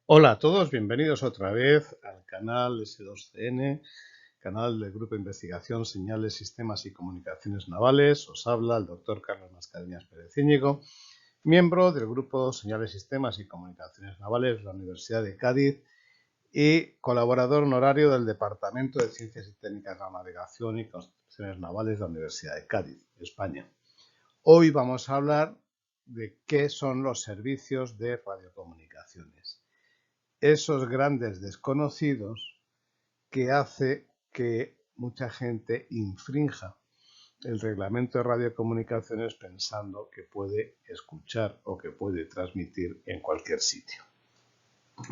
Hola a todos, bienvenidos otra vez al canal S2CN, canal del Grupo de Investigación Señales, Sistemas y Comunicaciones Navales. Os habla el doctor Carlos Mascareñas Pérez Íñigo, miembro del Grupo Señales, Sistemas y Comunicaciones Navales de la Universidad de Cádiz y colaborador honorario del Departamento de Ciencias y Técnicas de la Navegación y Construcciones Navales de la Universidad de Cádiz, España. Hoy vamos a hablar de qué son los servicios de radiocomunicaciones. Esos grandes desconocidos que hace que mucha gente infrinja el reglamento de radiocomunicaciones pensando que puede escuchar o que puede transmitir en cualquier sitio.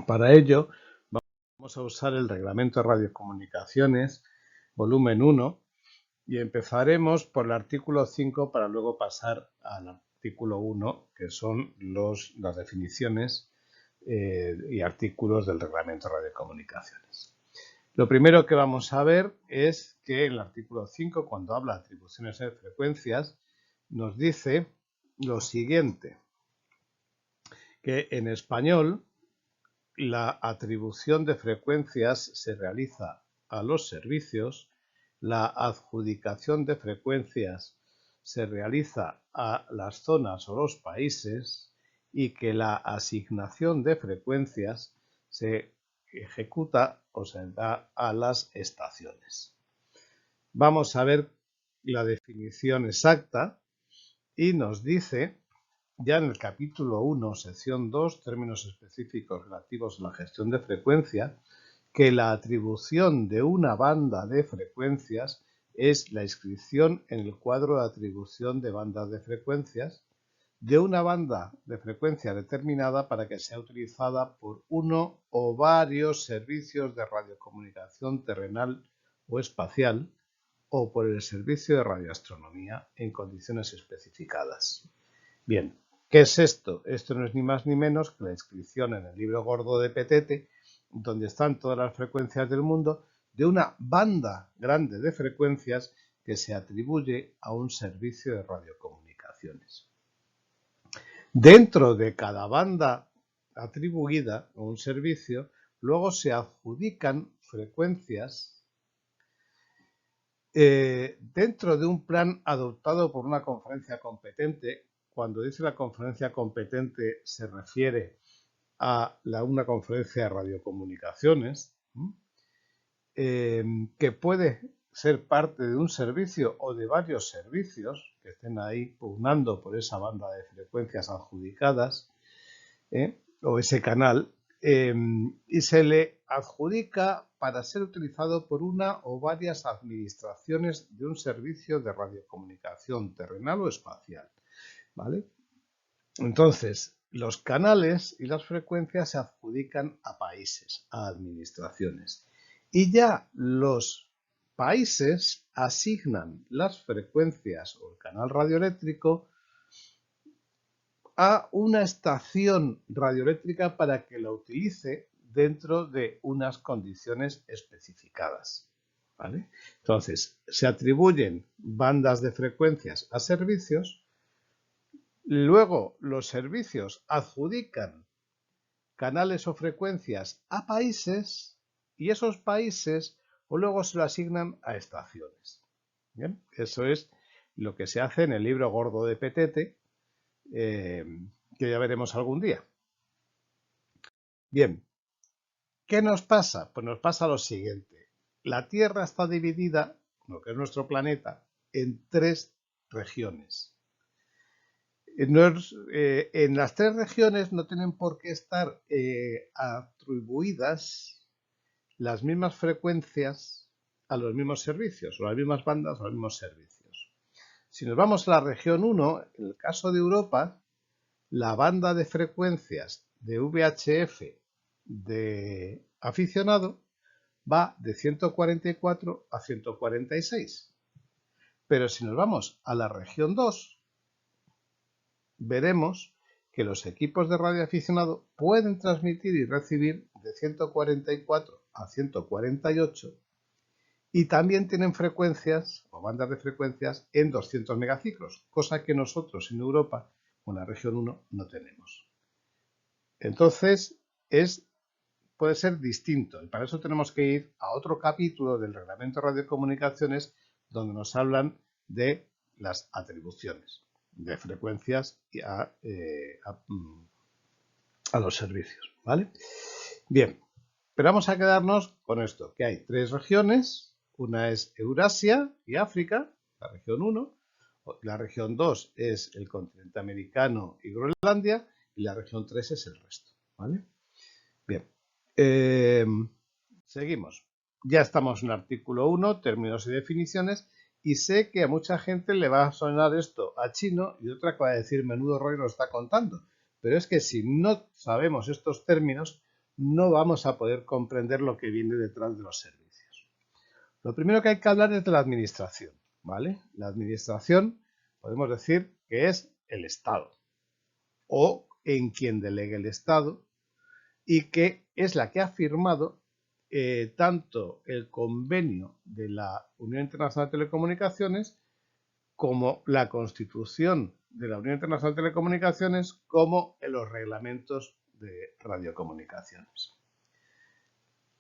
Para ello vamos a usar el reglamento de radiocomunicaciones volumen 1 y empezaremos por el artículo 5 para luego pasar al artículo 1, que son las definiciones y artículos del reglamento de radiocomunicaciones. Lo primero que vamos a ver es que en el artículo 5, cuando habla de atribuciones de frecuencias, nos dice lo siguiente, que en español la atribución de frecuencias se realiza a los servicios, la adjudicación de frecuencias se realiza a las zonas o los países y que la asignación de frecuencias se ejecuta o se da a las estaciones. Vamos a ver la definición exacta y nos dice, ya en el capítulo 1, sección 2, términos específicos relativos a la gestión de frecuencia, que la atribución de una banda de frecuencias es la inscripción en el cuadro de atribución de bandas de frecuencias de una banda de frecuencia determinada para que sea utilizada por uno o varios servicios de radiocomunicación terrenal o espacial o por el servicio de radioastronomía en condiciones especificadas. Bien, ¿qué es esto? Esto no es ni más ni menos que la inscripción en el libro gordo de Petete, donde están todas las frecuencias del mundo, de una banda grande de frecuencias que se atribuye a un servicio de radiocomunicaciones. Dentro de cada banda atribuida a un servicio, luego se adjudican frecuencias dentro de un plan adoptado por una conferencia competente. Cuando dice la conferencia competente se refiere a una conferencia de radiocomunicaciones, que puede ser parte de un servicio o de varios servicios que estén ahí pugnando por esa banda de frecuencias adjudicadas, o ese canal, y se le adjudica para ser utilizado por una o varias administraciones de un servicio de radiocomunicación terrenal o espacial, ¿vale? Entonces, los canales y las frecuencias se adjudican a países, a administraciones, y ya los países asignan las frecuencias o el canal radioeléctrico a una estación radioeléctrica para que la utilice dentro de unas condiciones especificadas, ¿vale? Entonces, se atribuyen bandas de frecuencias a servicios, luego los servicios adjudican canales o frecuencias a países y esos países luego se lo asignan a estaciones. ¿Bien? Eso es lo que se hace en el libro gordo de Petete, que ya veremos algún día. Bien, ¿qué nos pasa? Pues nos pasa lo siguiente. La Tierra está dividida, lo que es nuestro planeta, en 3 regiones. En las 3 regiones no tienen por qué estar atribuidas las mismas frecuencias a los mismos servicios, o las mismas bandas a los mismos servicios. Si nos vamos a la región 1, en el caso de Europa, la banda de frecuencias de VHF de aficionado va de 144 a 146. Pero si nos vamos a la región 2, veremos que los equipos de radioaficionado pueden transmitir y recibir de 144 a 148 y también tienen frecuencias o bandas de frecuencias en 200 megaciclos, cosa que nosotros en Europa, con la región 1, no tenemos. Entonces, es puede ser distinto. Y para eso tenemos que ir a otro capítulo del Reglamento de Radiocomunicaciones donde nos hablan de las atribuciones de frecuencias a los servicios, ¿vale? Bien, pero vamos a quedarnos con esto, que hay 3 regiones. Una es Eurasia y África, la región 1. La región 2 es el continente americano y Groenlandia. Y la región 3 es el resto, ¿vale? Bien, seguimos. Ya estamos en el artículo 1, términos y definiciones, y sé que a mucha gente le va a sonar esto a chino y otra que va a decir, menudo rollo nos está contando. Pero es que si no sabemos estos términos, no vamos a poder comprender lo que viene detrás de los servicios. Lo primero que hay que hablar es de la administración, ¿vale? La administración, podemos decir que es el Estado, o en quien delegue el Estado, y que es la que ha firmado tanto el convenio de la Unión Internacional de Telecomunicaciones como la Constitución de la Unión Internacional de Telecomunicaciones como en los reglamentos de radiocomunicaciones.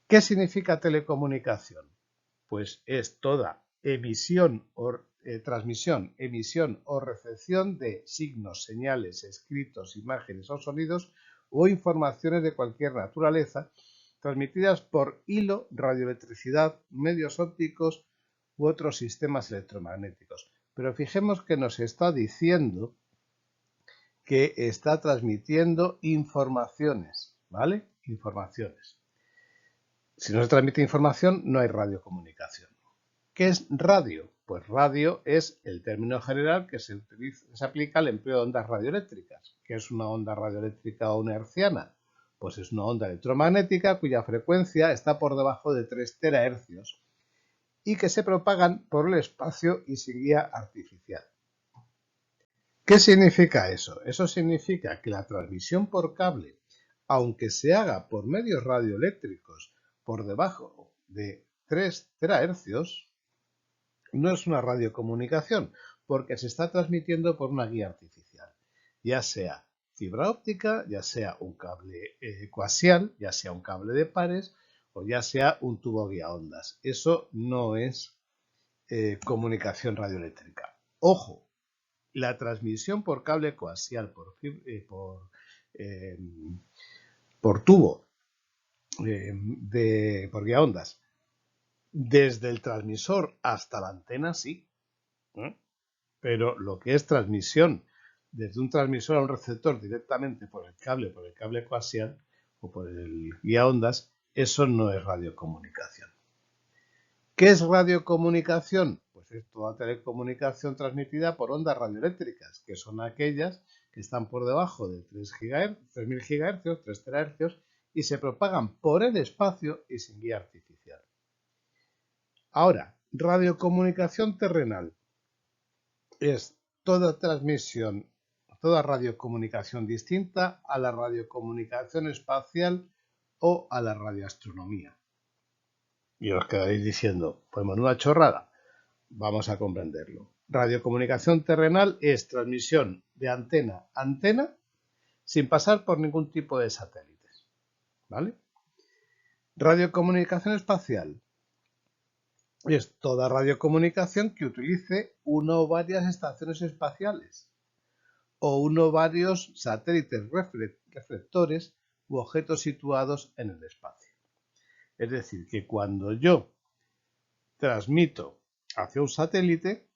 ¿Qué significa telecomunicación? Pues es toda emisión o transmisión, emisión o recepción de signos, señales, escritos, imágenes o sonidos o informaciones de cualquier naturaleza transmitidas por hilo, radioelectricidad, medios ópticos u otros sistemas electromagnéticos. Pero fijemos que nos está diciendo que está transmitiendo informaciones, ¿vale? Informaciones. Si no se transmite información, no hay radiocomunicación. ¿Qué es radio? Pues radio es el término general que se aplica al empleo de ondas radioeléctricas. ¿Qué es una onda radioeléctrica o una hertziana? Pues es una onda electromagnética cuya frecuencia está por debajo de 3 terahercios y que se propagan por el espacio y sin guía artificial. ¿Qué significa eso? Eso significa que la transmisión por cable, aunque se haga por medios radioeléctricos por debajo de 3 terahercios, no es una radiocomunicación, porque se está transmitiendo por una guía artificial, ya sea fibra óptica, ya sea un cable coaxial, ya sea un cable de pares o ya sea un tubo guía ondas. Eso no es comunicación radioeléctrica. Ojo, la transmisión por cable coaxial, por tubo, por guía ondas, desde el transmisor hasta la antena sí, pero lo que es transmisión desde un transmisor a un receptor directamente por el cable coaxial o por el guía ondas, eso no es radiocomunicación. ¿Qué es radiocomunicación? Pues es toda telecomunicación transmitida por ondas radioeléctricas, que son aquellas que están por debajo de 3.000 GHz, 3 terahercios, y se propagan por el espacio y sin guía artificial. Ahora, radiocomunicación terrenal es toda transmisión, toda radiocomunicación distinta a la radiocomunicación espacial o a la radioastronomía. Y os quedaréis diciendo, pues menuda chorrada. Vamos a comprenderlo. Radiocomunicación terrenal es transmisión de antena a antena sin pasar por ningún tipo de satélites, ¿vale? Radiocomunicación espacial es toda radiocomunicación que utilice una o varias estaciones espaciales o uno o varios satélites reflectores u objetos situados en el espacio. Es decir, que cuando yo transmito hacia un satélite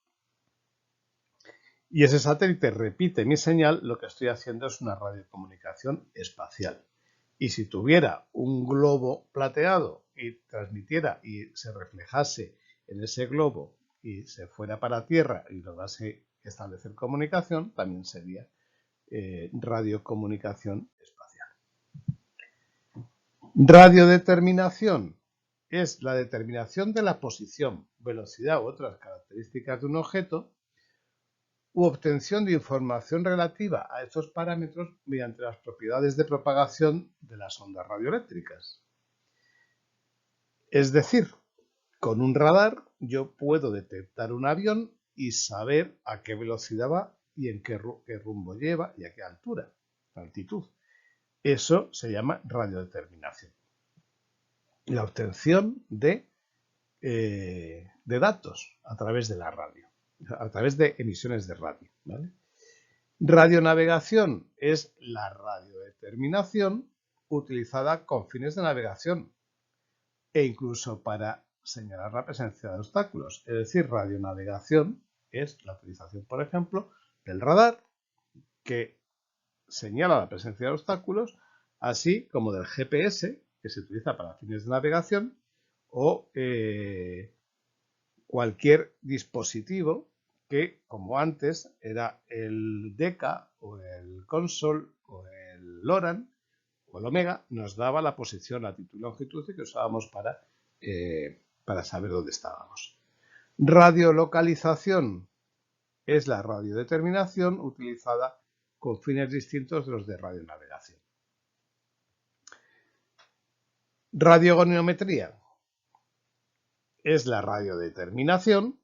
y ese satélite repite mi señal, lo que estoy haciendo es una radiocomunicación espacial. Y si tuviera un globo plateado y transmitiera y se reflejase en ese globo y se fuera para Tierra y lograse establecer comunicación, también sería radiocomunicación espacial. Radiodeterminación es la determinación de la posición, velocidad u otras características de un objeto u obtención de información relativa a estos parámetros mediante las propiedades de propagación de las ondas radioeléctricas. Es decir, con un radar yo puedo detectar un avión y saber a qué velocidad va y en qué rumbo lleva y a qué altura, altitud. Eso se llama radiodeterminación. la obtención de datos a través de la radio, a través de emisiones de radio, ¿vale? Radionavegación es la radiodeterminación utilizada con fines de navegación e incluso para señalar la presencia de obstáculos. Es decir, radionavegación es la utilización, por ejemplo, del radar que señala la presencia de obstáculos, así como del GPS que se utiliza para fines de navegación o cualquier dispositivo que, como antes, era el DECA o el Console o el LORAN o el Omega, nos daba la posición, latitud y longitud que usábamos para saber dónde estábamos. Radiolocalización es la radiodeterminación utilizada con fines distintos de los de radionavegación. Radiogoniometría es la radiodeterminación,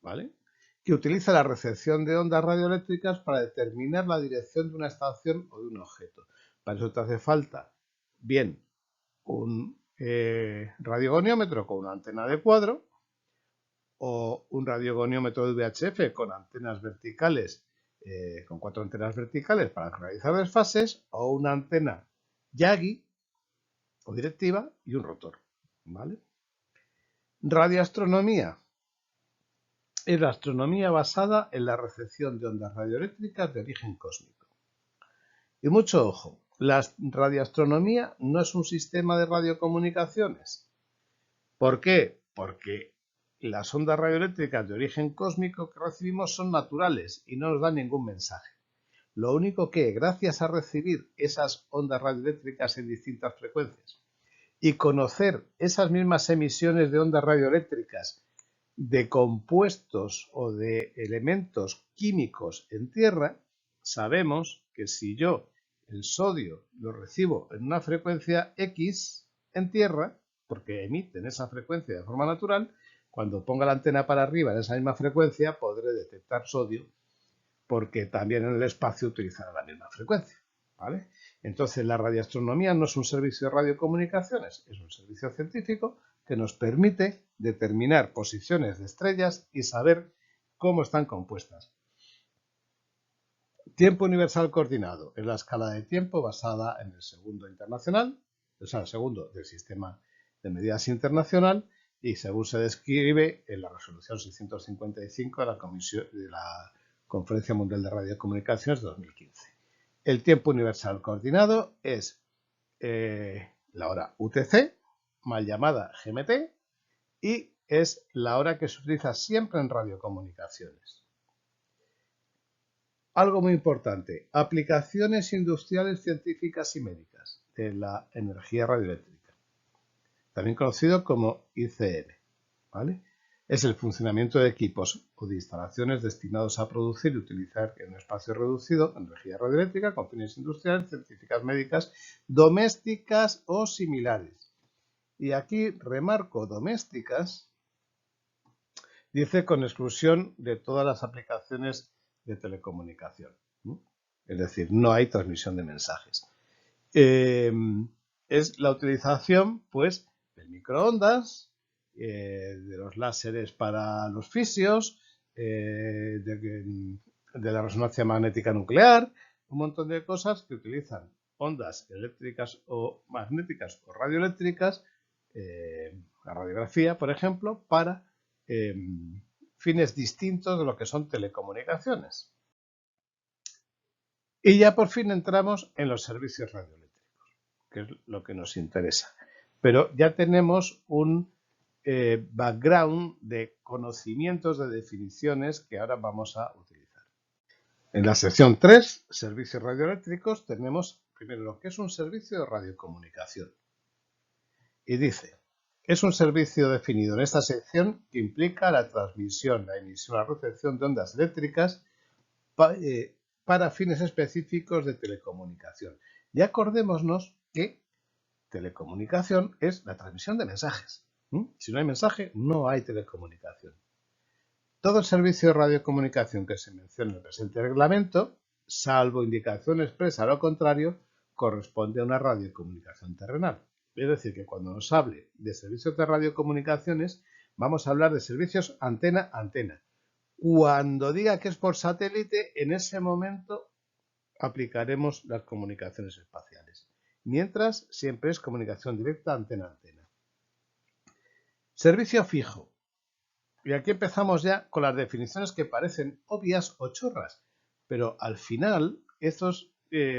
¿vale?, que utiliza la recepción de ondas radioeléctricas para determinar la dirección de una estación o de un objeto. Para eso te hace falta bien un radiogoniómetro con una antena de cuadro o un radiogoniómetro de VHF con antenas verticales, con 4 antenas verticales para realizar desfases, o una antena Yagi o directiva y un rotor, ¿vale? Radioastronomía es la astronomía basada en la recepción de ondas radioeléctricas de origen cósmico. Y mucho ojo, la radioastronomía no es un sistema de radiocomunicaciones. ¿Por qué? Porque las ondas radioeléctricas de origen cósmico que recibimos son naturales y no nos dan ningún mensaje. Lo único que, gracias a recibir esas ondas radioeléctricas en distintas frecuencias y conocer esas mismas emisiones de ondas radioeléctricas de compuestos o de elementos químicos en tierra, sabemos que si yo el sodio lo recibo en una frecuencia X en tierra, porque emiten esa frecuencia de forma natural, cuando ponga la antena para arriba en esa misma frecuencia podré detectar sodio, porque también en el espacio utilizará la misma frecuencia, ¿vale? Entonces la radioastronomía no es un servicio de radiocomunicaciones, es un servicio científico que nos permite determinar posiciones de estrellas y saber cómo están compuestas. Tiempo universal coordinado es la escala de tiempo basada en el segundo internacional, o sea, el segundo del sistema de medidas internacional, y según se describe en la resolución 655 de la Conferencia Mundial de Radiocomunicaciones de 2015. El tiempo universal coordinado es la hora UTC, mal llamada GMT, y es la hora que se utiliza siempre en radiocomunicaciones. Algo muy importante, aplicaciones industriales, científicas y médicas de la energía radioeléctrica, también conocido como ICN, ¿vale? Es el funcionamiento de equipos o de instalaciones destinados a producir y utilizar en un espacio reducido energía radioeléctrica con fines industriales, científicas, médicas, domésticas o similares. Y aquí remarco domésticas, dice con exclusión de todas las aplicaciones de telecomunicación, ¿no? Es decir, no hay transmisión de mensajes. Es la utilización, pues, del microondas, de los láseres para los fisios, de la resonancia magnética nuclear, un montón de cosas que utilizan ondas eléctricas o magnéticas o radioeléctricas, la radiografía, por ejemplo, para fines distintos de lo que son telecomunicaciones. Y ya por fin entramos en los servicios radioeléctricos, que es lo que nos interesa. Pero ya tenemos un background de conocimientos, de definiciones que ahora vamos a utilizar. En la sección 3, servicios radioeléctricos, tenemos primero lo que es un servicio de radiocomunicación. Y dice, es un servicio definido en esta sección que implica la transmisión, la emisión, la recepción de ondas eléctricas para fines específicos de telecomunicación. Y acordémonos que telecomunicación es la transmisión de mensajes. Si no hay mensaje, no hay telecomunicación. Todo el servicio de radiocomunicación que se menciona en el presente reglamento, salvo indicación expresa a lo contrario, corresponde a una radiocomunicación terrenal. Es decir, que cuando nos hable de servicios de radiocomunicaciones, vamos a hablar de servicios antena-antena. Cuando diga que es por satélite, en ese momento aplicaremos las comunicaciones espaciales. Mientras, siempre es comunicación directa antena-antena. Servicio fijo. Y aquí empezamos ya con las definiciones que parecen obvias o chorras, pero al final estos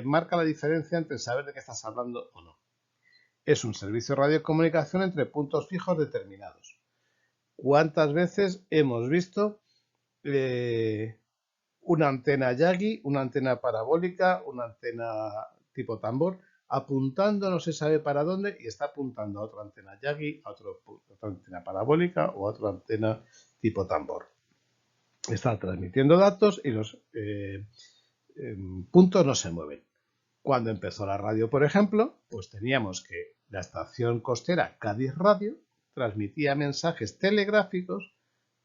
marca la diferencia entre saber de qué estás hablando o no. Es un servicio de radiocomunicación entre puntos fijos determinados. ¿Cuántas veces hemos visto una antena Yagi, una antena parabólica, una antena tipo tambor, apuntando no se sabe para dónde y está apuntando a otra antena Yagi, a otra antena parabólica o a otra antena tipo tambor? Está transmitiendo datos y los puntos no se mueven. Cuando empezó la radio, por ejemplo, pues teníamos que la estación costera Cádiz Radio transmitía mensajes telegráficos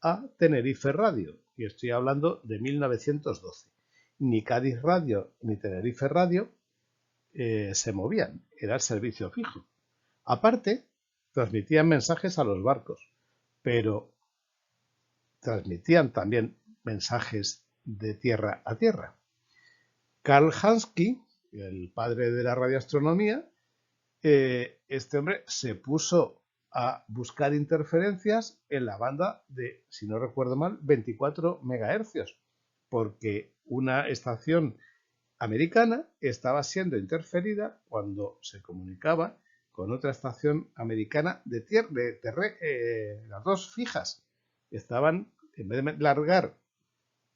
a Tenerife Radio. Y estoy hablando de 1912. Ni Cádiz Radio ni Tenerife Radio se movían. Era el servicio fijo. Aparte, transmitían mensajes a los barcos, pero transmitían también mensajes de tierra a tierra. Karl Jansky, el padre de la radioastronomía, este hombre se puso a buscar interferencias en la banda de, si no recuerdo mal, 24 MHz, porque una estación americana estaba siendo interferida cuando se comunicaba con otra estación americana de las dos fijas. Estaban, en vez de largar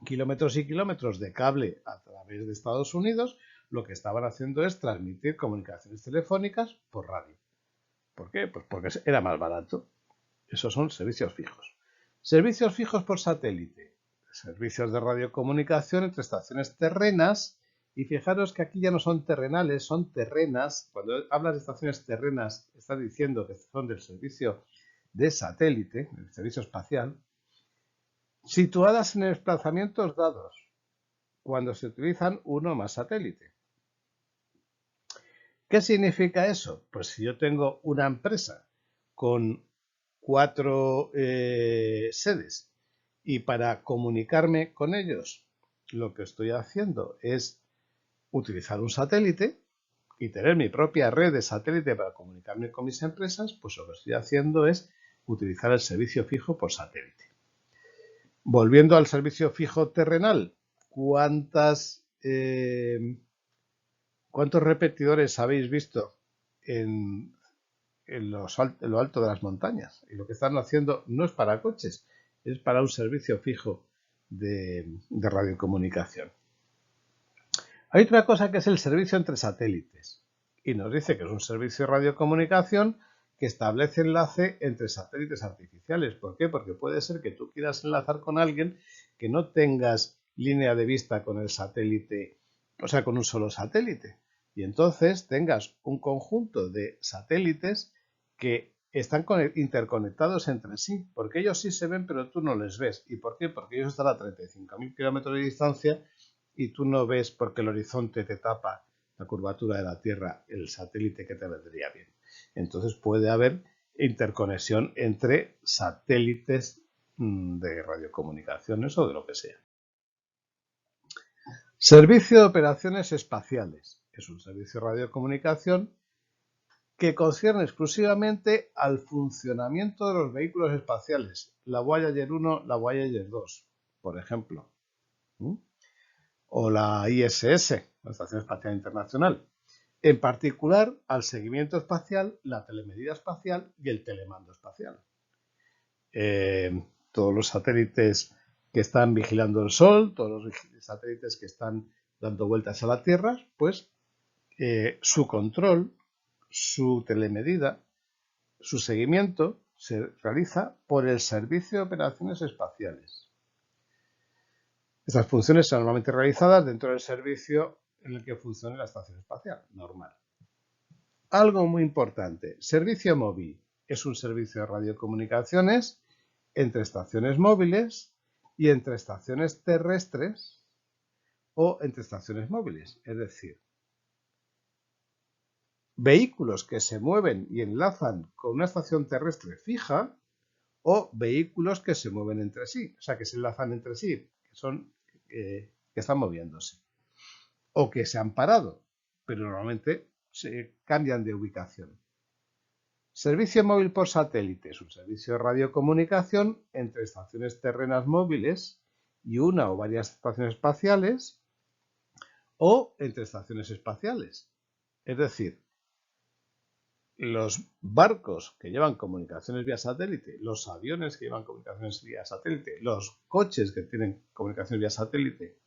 kilómetros y kilómetros de cable a través de Estados Unidos, lo que estaban haciendo es transmitir comunicaciones telefónicas por radio. ¿Por qué? Pues porque era más barato. Esos son servicios fijos. Servicios fijos por satélite. Servicios de radiocomunicación entre estaciones terrenas. Y fijaros que aquí ya no son terrenales, son terrenas. Cuando hablas de estaciones terrenas, estás diciendo que son del servicio de satélite, del servicio espacial, situadas en desplazamientos dados, cuando se utilizan uno o más satélite. ¿Qué significa eso? Pues si yo tengo una empresa con 4 sedes y para comunicarme con ellos lo que estoy haciendo es utilizar un satélite y tener mi propia red de satélite para comunicarme con mis empresas, pues lo que estoy haciendo es utilizar el servicio fijo por satélite. Volviendo al servicio fijo terrenal, ¿cuántos repetidores habéis visto en lo alto de las montañas? Y lo que están haciendo no es para coches, es para un servicio fijo de radiocomunicación. Hay otra cosa que es el servicio entre satélites. Y nos dice que es un servicio de radiocomunicación que establece enlace entre satélites artificiales. ¿Por qué? Porque puede ser que tú quieras enlazar con alguien que no tengas línea de vista con el satélite, o sea, con un solo satélite. Y entonces tengas un conjunto de satélites que están interconectados entre sí, porque ellos sí se ven, pero tú no les ves. ¿Y por qué? Porque ellos están a 35.000 kilómetros de distancia y tú no ves porque el horizonte te tapa la curvatura de la Tierra, el satélite que te vendría bien. Entonces puede haber interconexión entre satélites de radiocomunicaciones o de lo que sea. Servicio de operaciones espaciales. Es un servicio de radiocomunicación que concierne exclusivamente al funcionamiento de los vehículos espaciales, la Voyager 1, la Voyager 2, por ejemplo, o la ISS, la Estación Espacial Internacional. En particular, al seguimiento espacial, la telemedida espacial y el telemando espacial. Todos los satélites que están vigilando el Sol, todos los satélites que están dando vueltas a la Tierra, pues su control, su telemedida, su seguimiento se realiza por el Servicio de Operaciones Espaciales. Estas funciones son normalmente realizadas dentro del servicio en el que funcione la estación espacial, normal. Algo muy importante, servicio móvil. Es un servicio de radiocomunicaciones entre estaciones móviles y entre estaciones terrestres o entre estaciones móviles. Es decir, vehículos que se mueven y enlazan con una estación terrestre fija o vehículos que se mueven entre sí, o sea, que se enlazan entre sí, que están moviéndose o que se han parado, pero normalmente se cambian de ubicación. Servicio móvil por satélite es un servicio de radiocomunicación entre estaciones terrenas móviles y una o varias estaciones espaciales o entre estaciones espaciales. Es decir, los barcos que llevan comunicaciones vía satélite, los aviones que llevan comunicaciones vía satélite, los coches que tienen comunicaciones vía satélite,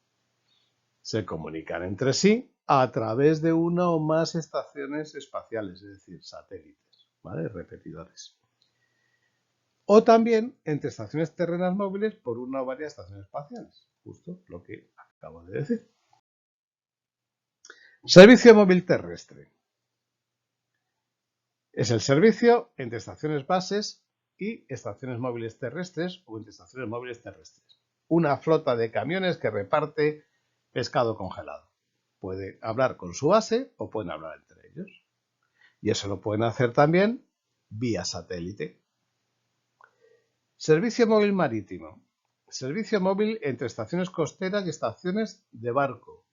se comunican entre sí a través de una o más estaciones espaciales, es decir, satélites, ¿vale? Repetidores. O también entre estaciones terrenas móviles por una o varias estaciones espaciales, justo lo que acabo de decir. Servicio móvil terrestre. Es el servicio entre estaciones bases y estaciones móviles terrestres o entre estaciones móviles terrestres. Una flota de camiones que reparte pescado congelado. Puede hablar con su base o pueden hablar entre ellos. Y eso lo pueden hacer también vía satélite. Servicio móvil marítimo. Servicio móvil entre estaciones costeras y estaciones de barco.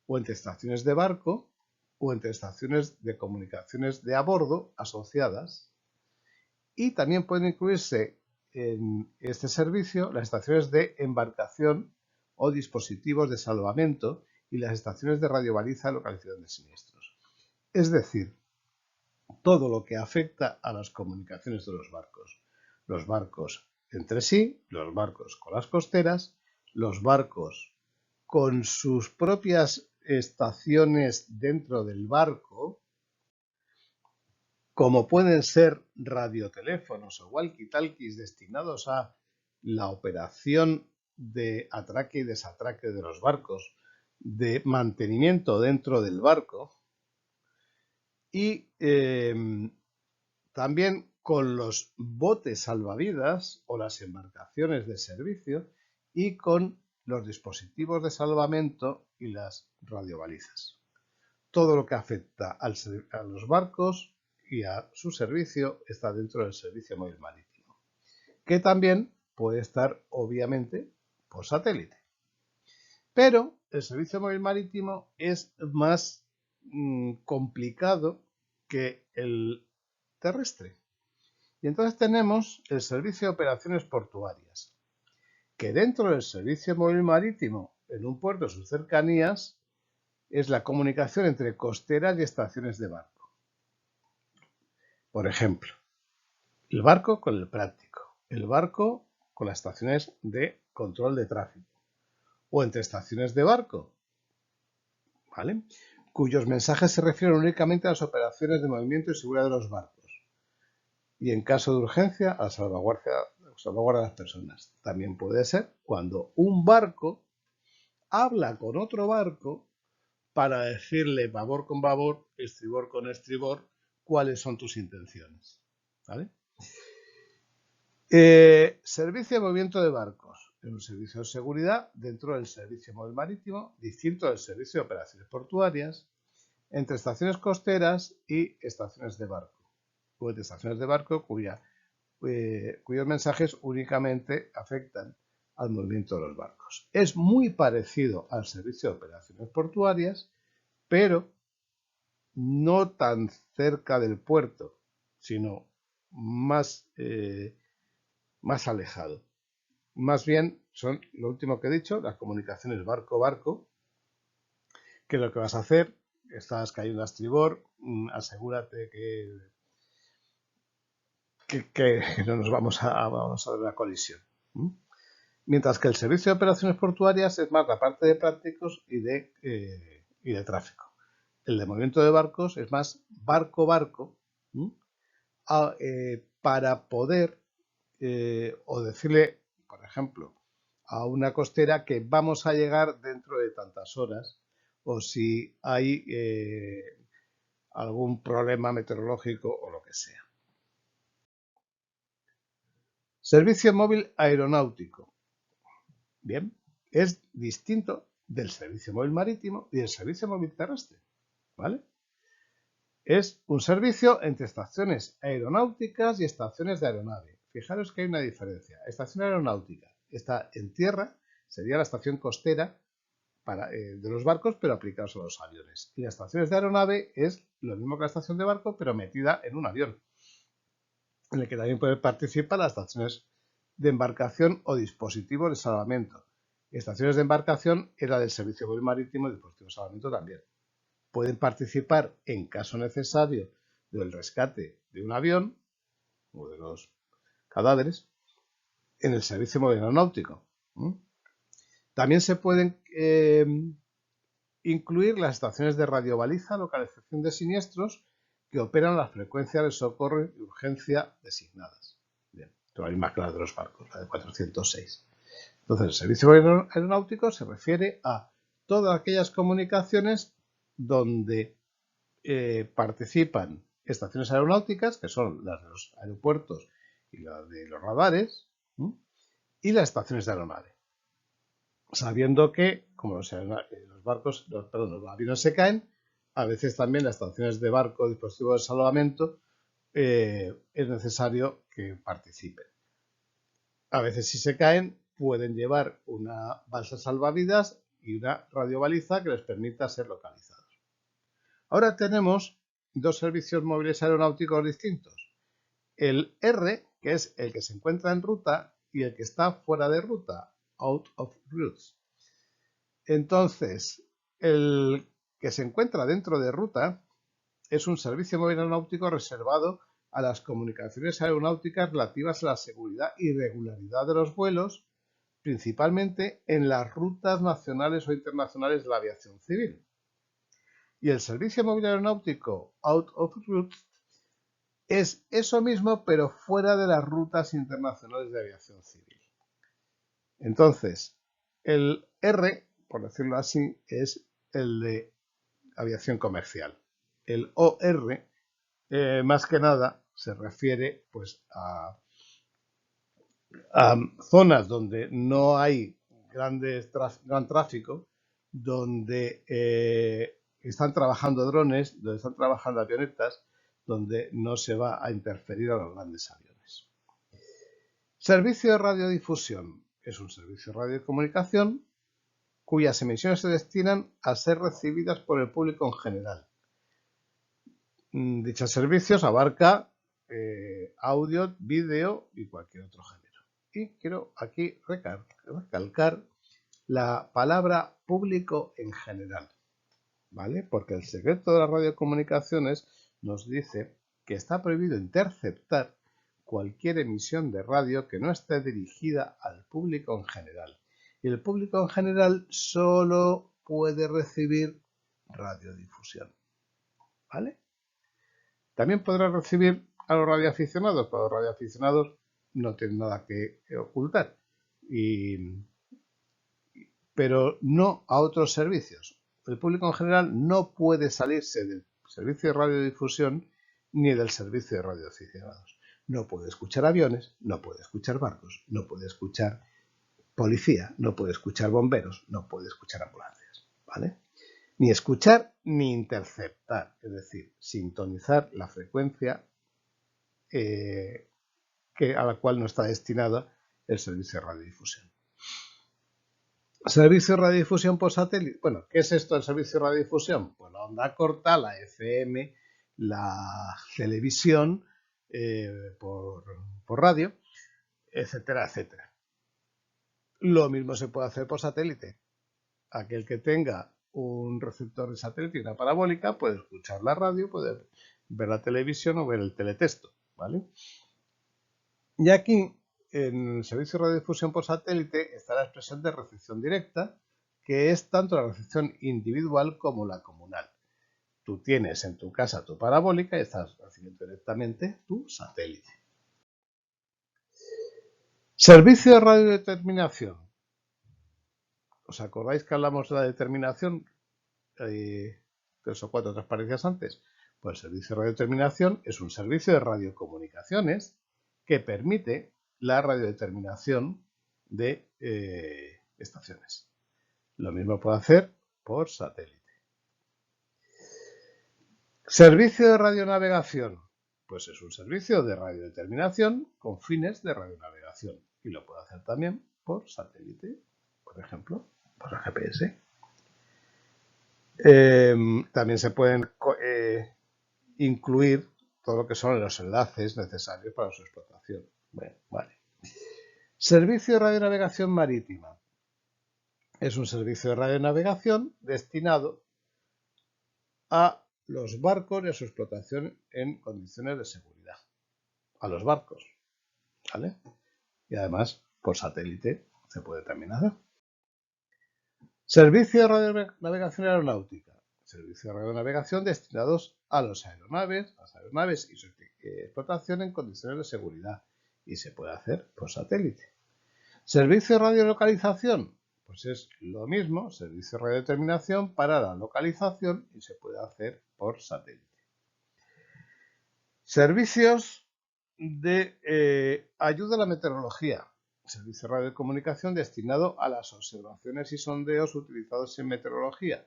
O entre estaciones de barco o entre estaciones de comunicaciones de a bordo asociadas. Y también pueden incluirse en este servicio las estaciones de embarcación o dispositivos de salvamento y las estaciones de radiobaliza de localización de siniestros. Es decir, todo lo que afecta a las comunicaciones de los barcos entre sí, los barcos con las costeras, los barcos con sus propias estaciones dentro del barco, como pueden ser radioteléfonos o walkie-talkies destinados a la operación de atraque y desatraque de los barcos, de mantenimiento dentro del barco, y también con los botes salvavidas o las embarcaciones de servicio y con los dispositivos de salvamento y las radiobalizas. Todo lo que afecta a los barcos y a su servicio está dentro del servicio móvil marítimo, que también puede estar obviamente por satélite. Pero el servicio móvil marítimo es más complicado que el terrestre. Y entonces tenemos el servicio de operaciones portuarias, que dentro del servicio móvil marítimo en un puerto o sus cercanías es la comunicación entre costeras y estaciones de barco. Por ejemplo, el barco con el práctico, el barco con las estaciones de control de tráfico o entre estaciones de barco, ¿vale? Cuyos mensajes se refieren únicamente a las operaciones de movimiento y seguridad de los barcos y en caso de urgencia a la salvaguardia de las personas. También puede ser cuando un barco habla con otro barco para decirle babor con babor, estribor con estribor, cuáles son tus intenciones, ¿vale? Servicio de movimiento de barcos. Es un servicio de seguridad dentro del servicio móvil marítimo, distinto del servicio de operaciones portuarias, entre estaciones costeras y estaciones de barco. O entre estaciones de barco cuyos mensajes únicamente afectan al movimiento de los barcos. Es muy parecido al servicio de operaciones portuarias, pero no tan cerca del puerto, sino más alejado. Más bien son lo último que he dicho, las comunicaciones barco-barco, que lo que vas a hacer, estás cayendo a estribor, asegúrate que no nos vamos a ver una colisión. Mientras que el servicio de operaciones portuarias es más la parte de prácticos y de tráfico. El de movimiento de barcos es más barco-barco, para poder o decirle, por ejemplo, a una costera que vamos a llegar dentro de tantas horas, o si hay algún problema meteorológico o lo que sea. Servicio móvil aeronáutico. Bien, es distinto del servicio móvil marítimo y del servicio móvil terrestre, ¿vale? Es un servicio entre estaciones aeronáuticas y estaciones de aeronave. Fijaros que hay una diferencia. Estación aeronáutica está en tierra, sería la estación costera de los barcos, pero aplicados a los aviones. Y las estaciones de aeronave es lo mismo que la estación de barco, pero metida en un avión, en el que también pueden participar las estaciones de embarcación o dispositivos de salvamento. Estaciones de embarcación era del Servicio Móvil Marítimo y dispositivos de salvamento también. Pueden participar, en caso necesario, del rescate de un avión o de los cadáveres en el Servicio Móvil Aeronáutico. También se pueden incluir las estaciones de radiobaliza, localización de siniestros, que operan las frecuencias de socorro y urgencia designadas. Bien, esto es la misma que la de los barcos, la de 406. Entonces, el servicio aeronáutico se refiere a todas aquellas comunicaciones donde participan estaciones aeronáuticas, que son las de los aeropuertos y las de los radares, y las estaciones de aeronave. Sabiendo que, como los aviones se caen, a veces también las estaciones de barco, dispositivos de salvamento, es necesario que participen. A veces, si se caen, pueden llevar una balsa salvavidas y una radiobaliza que les permita ser localizados. Ahora tenemos dos servicios móviles aeronáuticos distintos. El R, que es el que se encuentra en ruta, y el que está fuera de ruta, out of routes. Entonces, el que se encuentra dentro de ruta es un servicio móvil aeronáutico reservado a las comunicaciones aeronáuticas relativas a la seguridad y regularidad de los vuelos, principalmente en las rutas nacionales o internacionales de la aviación civil. Y el servicio móvil aeronáutico out of route es eso mismo, pero fuera de las rutas internacionales de aviación civil. Entonces, el R, por decirlo así, es el de aviación comercial. El OR, más que nada, se refiere pues a zonas donde no hay gran tráfico, donde están trabajando drones, donde están trabajando avionetas, donde no se va a interferir a los grandes aviones. Servicio de radiodifusión. Es un servicio de radiocomunicación cuyas emisiones se destinan a ser recibidas por el público en general. Dichos servicios abarca audio, vídeo y cualquier otro género. Y quiero aquí recalcar la palabra público en general, ¿vale? Porque el secreto de las radiocomunicaciones nos dice que está prohibido interceptar cualquier emisión de radio que no esté dirigida al público en general. Y el público en general solo puede recibir radiodifusión, ¿vale? También podrá recibir a los radioaficionados, pero los radioaficionados no tienen nada que ocultar, pero no a otros servicios. El público en general no puede salirse del servicio de radiodifusión ni del servicio de radioaficionados. No puede escuchar aviones, no puede escuchar barcos, no puede escuchar policía, no puede escuchar bomberos, no puede escuchar ambulancias, ¿vale? Ni escuchar ni interceptar, es decir, sintonizar la frecuencia a la cual no está destinada el servicio de radiodifusión. Servicio de radiodifusión por satélite. Bueno, ¿qué es esto del servicio de radiodifusión? Pues la onda corta, la FM, la televisión por radio, etcétera, etcétera. Lo mismo se puede hacer por satélite. Aquel que tenga un receptor de satélite y una parabólica puede escuchar la radio, puede ver la televisión o ver el teletexto, ¿vale? Y aquí, en el servicio de radiodifusión por satélite, está la expresión de recepción directa, que es tanto la recepción individual como la comunal. Tú tienes en tu casa tu parabólica y estás recibiendo directamente tu satélite. Servicio de radiodeterminación. ¿Os acordáis que hablamos de la determinación 3 o 4 transparencias antes? Pues el servicio de radiodeterminación es un servicio de radiocomunicaciones que permite la radiodeterminación de estaciones. Lo mismo puede hacer por satélite. Servicio de radionavegación. Pues es un servicio de radiodeterminación con fines de radionavegación y lo puede hacer también por satélite, por ejemplo, por el GPS. También se pueden incluir todo lo que son los enlaces necesarios para su explotación. Bueno, vale. Servicio de radionavegación marítima. Es un servicio de radionavegación destinado a los barcos y a su explotación en condiciones de seguridad. A los barcos, ¿vale? Y además, por satélite se puede también hacer. Servicio de radionavegación aeronáutica. Servicio de radionavegación destinados a las aeronaves y su explotación en condiciones de seguridad. Y se puede hacer por satélite. Servicio de radiolocalización. Pues es lo mismo, servicio de radiodeterminación para la localización y se puede hacer por satélite. Servicios de ayuda a la meteorología. Servicio de radiocomunicación destinado a las observaciones y sondeos utilizados en meteorología,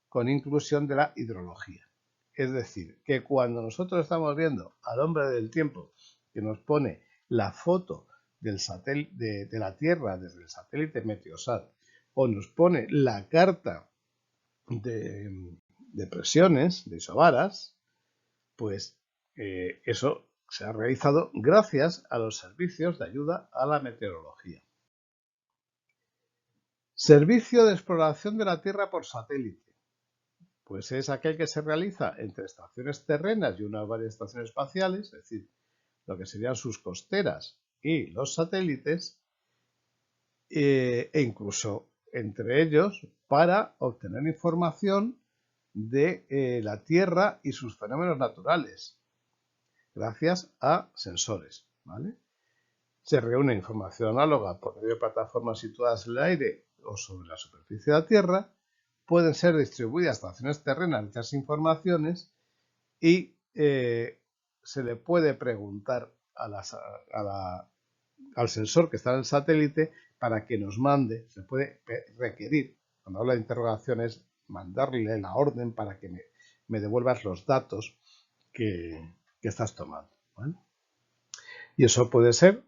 con inclusión de la hidrología. Es decir, que cuando nosotros estamos viendo al hombre del tiempo que nos pone la foto del satélite, de la Tierra desde el satélite Meteosat, o nos pone la carta de presiones, de isobaras, pues eso se ha realizado gracias a los servicios de ayuda a la meteorología. Servicio de exploración de la Tierra por satélite. Pues es aquel que se realiza entre estaciones terrenas y unas varias estaciones espaciales, es decir, lo que serían sus costeras y los satélites, e incluso entre ellos para obtener información de la Tierra y sus fenómenos naturales, gracias a sensores, ¿vale? Se reúne información análoga por medio de plataformas situadas en el aire o sobre la superficie de la Tierra, pueden ser distribuidas a estaciones terrenas dichas informaciones y se le puede preguntar al sensor que está en el satélite para que nos mande, se puede requerir, cuando habla de interrogaciones, mandarle la orden para que me devuelvas los datos que estás tomando, ¿vale? Y eso puede ser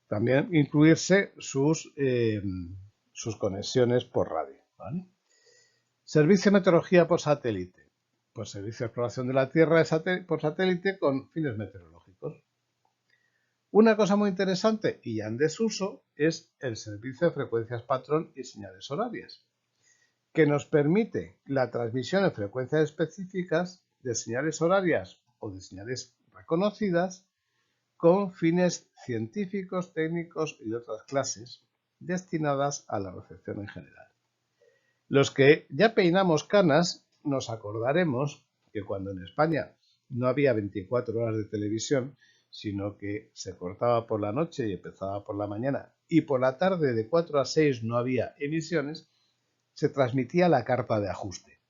también incluirse sus conexiones por radio, ¿vale? Servicio de meteorología por satélite. Pues servicio de exploración de la Tierra por satélite con fines meteorológicos. Una cosa muy interesante y ya en desuso es el servicio de frecuencias patrón y señales horarias, que nos permite la transmisión en frecuencias específicas de señales horarias o de señales reconocidas con fines científicos, técnicos y de otras clases destinadas a la recepción en general. Los que ya peinamos canas nos acordaremos que cuando en España no había 24 horas de televisión, sino que se cortaba por la noche y empezaba por la mañana, y por la tarde de 4 a 6 no había emisiones, se transmitía la carta de ajuste.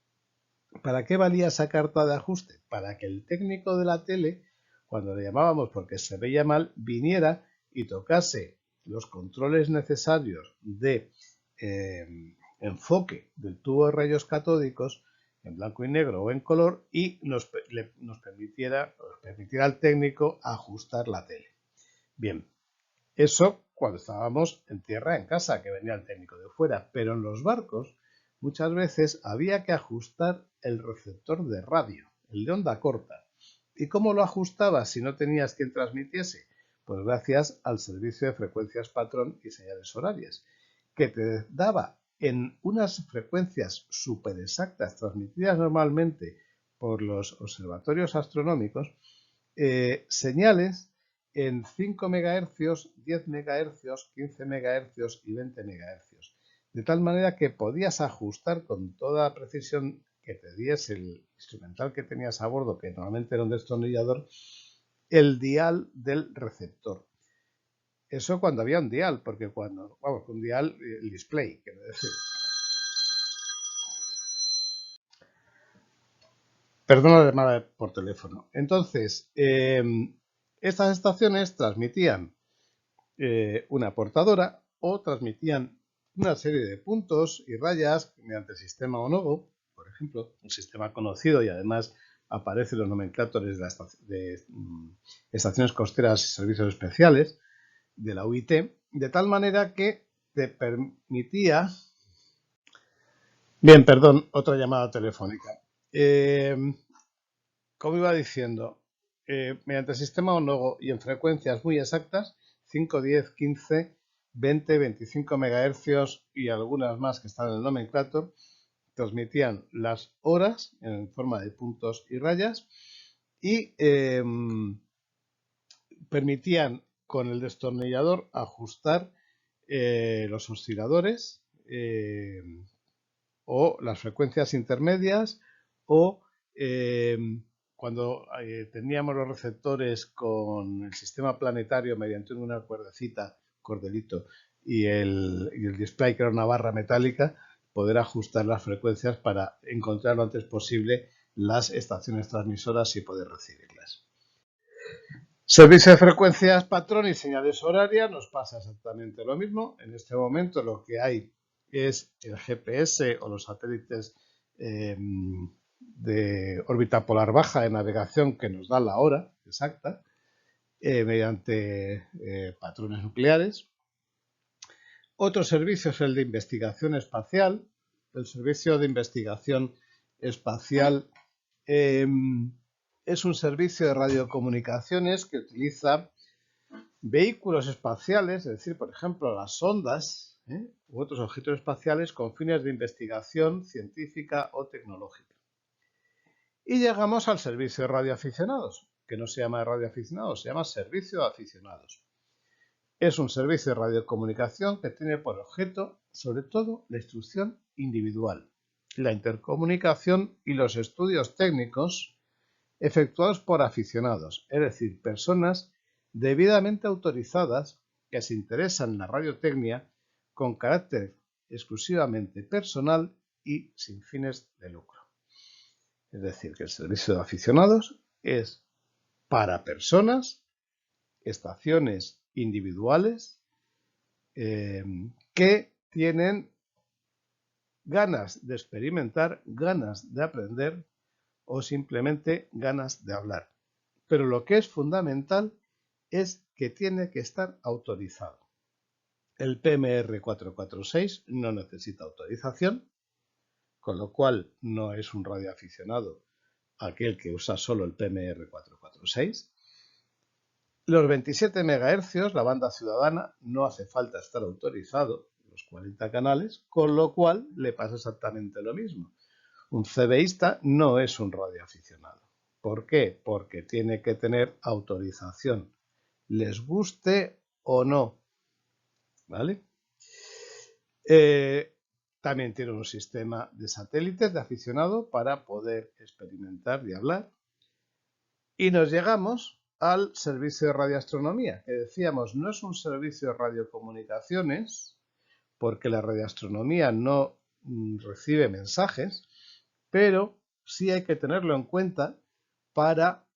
¿Para qué valía esa carta de ajuste? Para que el técnico de la tele, cuando le llamábamos porque se veía mal, viniera y tocase los controles necesarios de enfoque del tubo de rayos catódicos en blanco y negro o en color y nos permitiera al técnico ajustar la tele. Bien, eso cuando estábamos en tierra, en casa, que venía el técnico de fuera, pero en los barcos muchas veces había que ajustar el receptor de radio, el de onda corta. ¿Y cómo lo ajustabas si no tenías quien transmitiese? Pues gracias al servicio de frecuencias patrón y señales horarias, que te daba en unas frecuencias súper exactas transmitidas normalmente por los observatorios astronómicos, señales en 5 MHz, 10 MHz, 15 MHz y 20 MHz. De tal manera que podías ajustar con toda precisión que te diese el instrumental que tenías a bordo, que normalmente era un destornillador, el dial del receptor. Eso cuando había un dial, porque cuando, vamos, un dial, el display, quiero decir. Perdona la llamada por teléfono. Entonces, estas estaciones transmitían una portadora o transmitían una serie de puntos y rayas mediante el sistema ONOVO, por ejemplo, un sistema conocido y además aparece en los nomenclatores de estaciones costeras y servicios especiales de la UIT, de tal manera que te permitía... Bien, perdón, otra llamada telefónica. Como iba diciendo, mediante el sistema ONOGO y en frecuencias muy exactas, 5, 10, 15, 20, 25 MHz y algunas más que están en el nomenclator, transmitían las horas en forma de puntos y rayas y permitían con el destornillador ajustar los osciladores o las frecuencias intermedias o cuando teníamos los receptores con el sistema planetario mediante una cuerdecita, cordelito, y el display que era una barra metálica, poder ajustar las frecuencias para encontrar lo antes posible las estaciones transmisoras y poder recibirlas. Servicio de frecuencias patrón y señales horarias nos pasa exactamente lo mismo. En este momento lo que hay es el GPS o los satélites de órbita polar baja de navegación que nos da la hora exacta mediante patrones nucleares. Otro servicio es el de investigación espacial. El servicio de investigación espacial es un servicio de radiocomunicaciones que utiliza vehículos espaciales, es decir, por ejemplo, las sondas u otros objetos espaciales con fines de investigación científica o tecnológica. Y llegamos al servicio de radioaficionados, que no se llama radioaficionados, se llama servicio de aficionados. Es un servicio de radiocomunicación que tiene por objeto, sobre todo, la instrucción individual, la intercomunicación y los estudios técnicos efectuados por aficionados, es decir, personas debidamente autorizadas que se interesan en la radiotecnia con carácter exclusivamente personal y sin fines de lucro. Es decir, que el servicio de aficionados es para personas, estaciones individuales que tienen ganas de experimentar, ganas de aprender o simplemente ganas de hablar. Pero lo que es fundamental es que tiene que estar autorizado. El PMR 446 no necesita autorización, con lo cual no es un radioaficionado aquel que usa solo el PMR 446. Los 27 MHz, la banda ciudadana, no hace falta estar autorizado, los 40 canales, con lo cual le pasa exactamente lo mismo. Un CBista no es un radioaficionado. ¿Por qué? Porque tiene que tener autorización, les guste o no. ¿Vale? También tiene un sistema de satélites de aficionado para poder experimentar y hablar. Y nos llegamos al servicio de radioastronomía, que decíamos no es un servicio de radiocomunicaciones, porque la radioastronomía no recibe mensajes, pero sí hay que tenerlo en cuenta para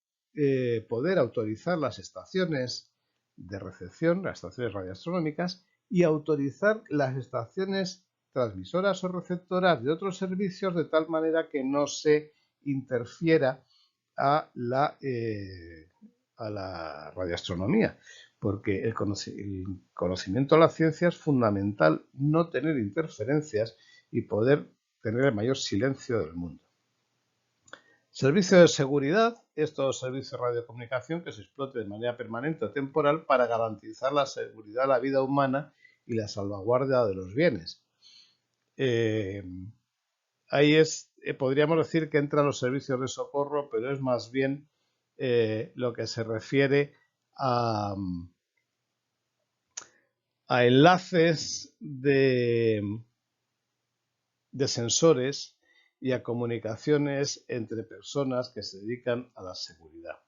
poder autorizar las estaciones de recepción, las estaciones radioastronómicas, y autorizar las estaciones transmisoras o receptoras de otros servicios de tal manera que no se interfiera a la radioastronomía, porque el conocimiento de la ciencia es fundamental no tener interferencias y poder tener el mayor silencio del mundo. Servicio de seguridad es todo servicio de radiocomunicación que se explote de manera permanente o temporal para garantizar la seguridad de la vida humana y la salvaguardia de los bienes. Ahí podríamos decir que entran los servicios de socorro, pero es más bien lo que se refiere a enlaces de sensores y a comunicaciones entre personas que se dedican a la seguridad.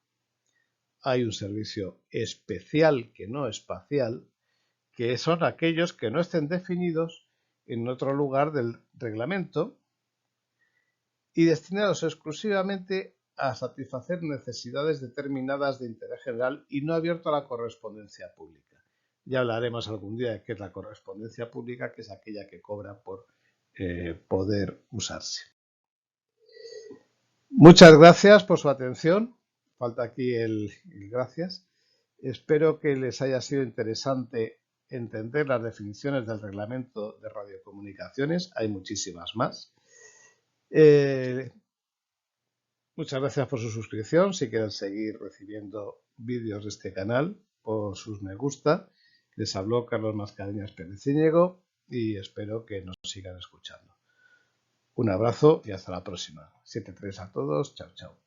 Hay un servicio especial que no espacial, que son aquellos que no estén definidos en otro lugar del reglamento y destinados exclusivamente a satisfacer necesidades determinadas de interés general y no abierto a la correspondencia pública. Ya hablaremos algún día de qué es la correspondencia pública, que es aquella que cobra por poder usarse. Muchas gracias por su atención. Falta aquí el gracias. Espero que les haya sido interesante entender las definiciones del reglamento de radiocomunicaciones. Hay muchísimas más. Muchas gracias por su suscripción. Si quieren seguir recibiendo vídeos de este canal, por sus me gusta. Les habló Carlos Mascareñas Pérez Íñigo y espero que nos sigan escuchando. Un abrazo y hasta la próxima. 7-3 a todos. Chao, chao.